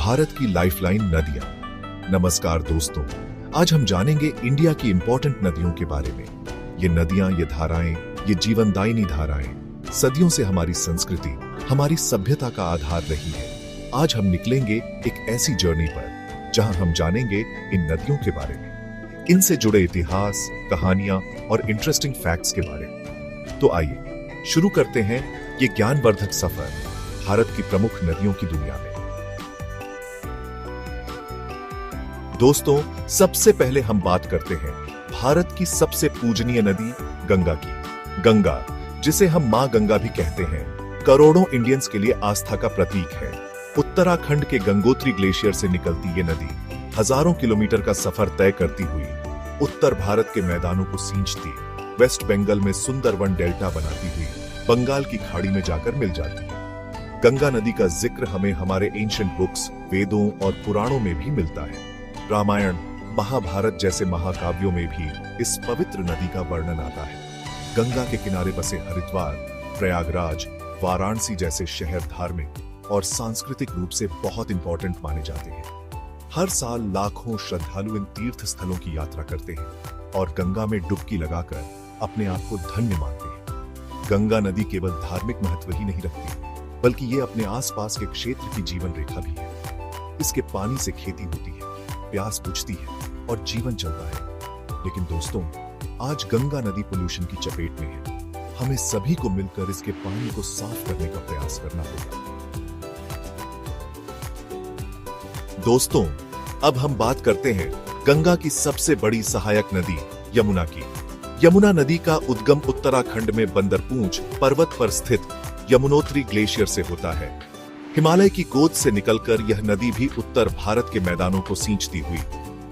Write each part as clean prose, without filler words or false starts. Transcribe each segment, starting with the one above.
भारत की लाइफलाइन नदियां। नमस्कार दोस्तों, आज हम जानेंगे इंडिया की इंपॉर्टेंट नदियों के बारे में। ये नदियां, ये धाराएं, ये जीवनदायिनी धाराएं सदियों से हमारी संस्कृति, हमारी सभ्यता का आधार रही है। आज हम निकलेंगे एक ऐसी जर्नी पर जहां हम जानेंगे इन नदियों के बारे में, इनसे जुड़े इतिहास, कहानियां और इंटरेस्टिंग फैक्ट्स के बारे में। तो आइए शुरू करते हैं ये ज्ञानवर्धक सफर भारत की प्रमुख नदियों की दुनिया में। दोस्तों, सबसे पहले हम बात करते हैं भारत की सबसे पूजनीय नदी गंगा की। गंगा, जिसे हम मां गंगा भी कहते हैं, करोड़ों इंडियंस के लिए आस्था का प्रतीक है। उत्तराखंड के गंगोत्री ग्लेशियर से निकलती ये नदी हजारों किलोमीटर का सफर तय करती हुई उत्तर भारत के मैदानों को सींचती, वेस्ट बंगाल में सुंदरवन डेल्टा बनाती हुई बंगाल की खाड़ी में जाकर मिल जाती है। गंगा नदी का जिक्र हमें हमारे एंशिएंट बुक्स, वेदों और पुराणों में भी मिलता है। रामायण, महाभारत जैसे महाकाव्यों में भी इस पवित्र नदी का वर्णन आता है। गंगा के किनारे बसे हरिद्वार, प्रयागराज, वाराणसी जैसे शहर धार्मिक और सांस्कृतिक रूप से बहुत इंपॉर्टेंट माने जाते हैं। हर साल लाखों श्रद्धालु इन तीर्थ स्थलों की यात्रा करते हैं और गंगा में डुबकी लगाकर अपने आप को धन्य मानते हैं। गंगा नदी केवल धार्मिक महत्व ही नहीं रखती, बल्कि ये अपने आसपास के क्षेत्र की जीवन रेखा भी है। इसके पानी से खेती होती है, प्यास बुझती है और जीवन चलता है। लेकिन दोस्तों, आज गंगा नदी पोल्यूशन की चपेट में है। हमें सभी को मिलकर इसके पानी को साफ करने का प्रयास करना होगा। दोस्तों, अब हम बात करते हैं गंगा की सबसे बड़ी सहायक नदी यमुना की। यमुना नदी का उद्गम उत्तराखंड में बंदरपूंछ पर्वत पर स्थित यमुनोत्री ग्लेशियर से होता है। हिमालय की गोद से निकलकर यह नदी भी उत्तर भारत के मैदानों को सींचती हुई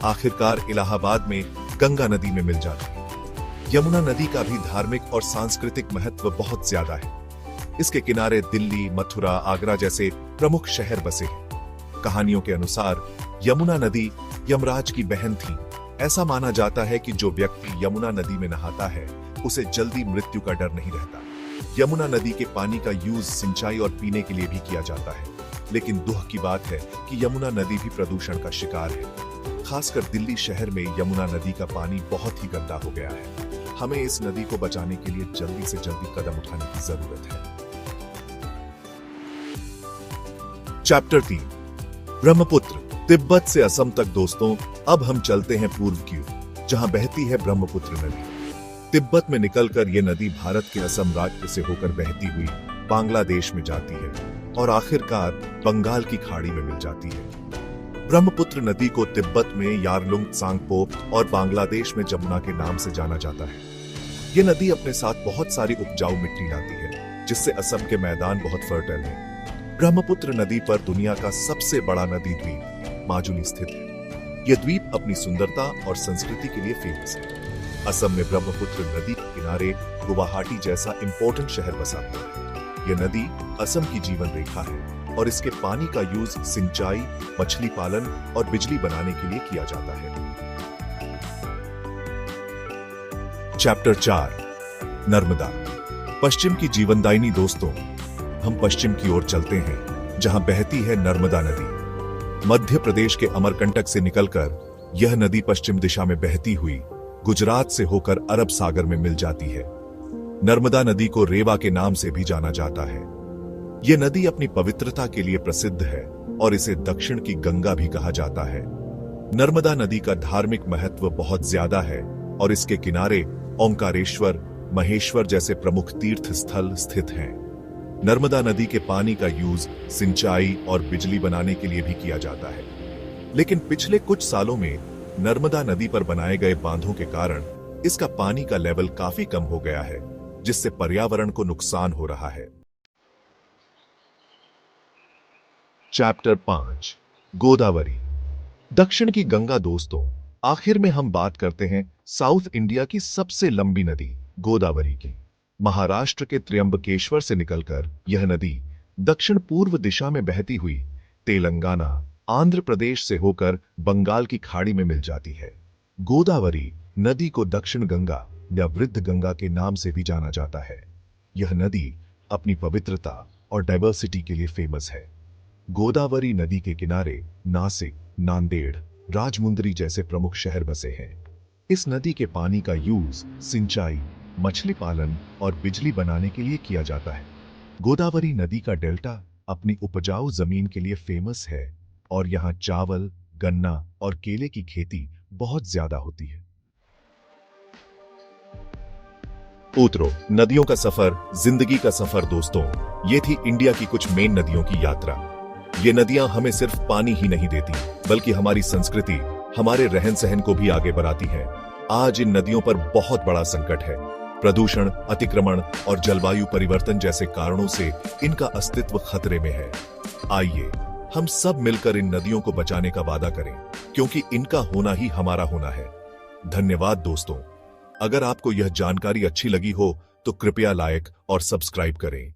आखिरकार इलाहाबाद में गंगा नदी में मिल जाती है। यमुना नदी का भी धार्मिक और सांस्कृतिक महत्व बहुत ज्यादा है। इसके किनारे दिल्ली, मथुरा, आगरा जैसे प्रमुख शहर बसे हैं। कहानियों के अनुसार यमुना नदी यमराज की बहन थी। ऐसा माना जाता है कि जो व्यक्ति यमुना नदी में नहाता है उसे जल्दी मृत्यु का डर नहीं रहता। यमुना नदी के पानी का यूज सिंचाई और पीने के लिए भी किया जाता है। लेकिन दुख की बात है कि यमुना नदी भी प्रदूषण का शिकार है। खासकर दिल्ली शहर में यमुना नदी का पानी बहुत ही गंदा हो गया है। हमें इस नदी को बचाने के लिए जल्दी से जल्दी कदम उठाने की जरूरत है। चैप्टर 3, ब्रह्मपुत्र, तिब्बत से असम तक। दोस्तों, अब हम चलते हैं पूर्व की ओर, जहां बहती है ब्रह्मपुत्र नदी। तिब्बत में निकलकर यह नदी भारत के असम राज्य से होकर बहती हुई बांग्लादेश में जाती है और आखिरकार बंगाल की खाड़ी में मिल जाती है। ब्रह्मपुत्र नदी को तिब्बत में यारलुंग त्सांगपो और बांग्लादेश में जमुना के नाम से जाना जाता है। यह नदी अपने साथ बहुत सारी उपजाऊ मिट्टी लाती है, जिससे असम के मैदान बहुत फर्टाइल है। ब्रह्मपुत्र नदी पर दुनिया का सबसे बड़ा नदी द्वीप माजुली स्थित है। यह द्वीप अपनी सुंदरता और संस्कृति के लिए फेमस है। असम में ब्रह्मपुत्र नदी के किनारे गुवाहाटी जैसा इंपॉर्टेंट शहर बसा हुआ है। यह नदी असम की जीवन रेखा है और इसके पानी का यूज सिंचाई, मछली पालन और बिजली बनाने के लिए किया जाता है। चैप्टर 4, नर्मदा, पश्चिम की जीवनदायिनी। दोस्तों, हम पश्चिम की ओर चलते हैं जहां बहती है नर्मदा नदी। मध्य प्रदेश के अमरकंटक से निकलकर यह नदी पश्चिम दिशा में बहती हुई गुजरात से होकर अरब सागर में मिल जाती है। नर्मदा नदी को रेवा के नाम से भी जाना जाता है। यह नदी अपनी पवित्रता के लिए प्रसिद्ध है और इसे दक्षिण की गंगा भी कहा जाता है। नर्मदा नदी का धार्मिक महत्व बहुत ज्यादा है और इसके किनारे ओंकारेश्वर, महेश्वर जैसे प्रमुख तीर्थ स्थल स्थित हैं। नर्मदा नदी के पानी का यूज सिंचाई और बिजली बनाने के लिए भी किया जाता है। लेकिन पिछले कुछ सालों में नर्मदा नदी पर बनाए गए बांधों के कारण इसका पानी का लेवल काफी कम हो गया है, जिससे पर्यावरण को नुकसान हो रहा है। चैप्टर 5, गोदावरी, दक्षिण की गंगा। दोस्तों, आखिर में हम बात करते हैं साउथ इंडिया की सबसे लंबी नदी गोदावरी की। महाराष्ट्र के त्र्यंबकेश्वर से निकलकर यह नदी दक्षिण पूर्व दिशा में बहती हुई तेलंगाना, आंध्र प्रदेश से होकर बंगाल की खाड़ी में मिल जाती है। गोदावरी नदी को दक्षिण गंगा या वृद्ध गंगा के नाम से भी जाना जाता है। यह नदी अपनी पवित्रता और डाइवर्सिटी के लिए फेमस है। गोदावरी नदी के किनारे नासिक, नांदेड़, राजमुंदरी जैसे प्रमुख शहर बसे हैं। इस नदी के पानी का यूज सिंचाई, मछली पालन और बिजली बनाने के लिए किया जाता है। गोदावरी नदी का डेल्टा अपनी उपजाऊ जमीन के लिए फेमस है और यहाँ चावल, गन्ना और केले की खेती बहुत ज्यादा होती है। उत्तरो नदियों का सफर, जिंदगी का सफर। दोस्तों, ये थी इंडिया की कुछ मेन नदियों की यात्रा। ये नदियां हमें सिर्फ पानी ही नहीं देती, बल्कि हमारी संस्कृति, हमारे रहन सहन को भी आगे बढ़ाती हैं। आज इन नदियों पर बहुत बड़ा संकट है। प्रदूषण, अतिक्रमण और जलवायु परिवर्तन जैसे कारणों से इनका अस्तित्व खतरे में है। आइए हम सब मिलकर इन नदियों को बचाने का वादा करें, क्योंकि इनका होना ही हमारा होना है। धन्यवाद दोस्तों। अगर आपको यह जानकारी अच्छी लगी हो तो कृपया लाइक और सब्सक्राइब करें।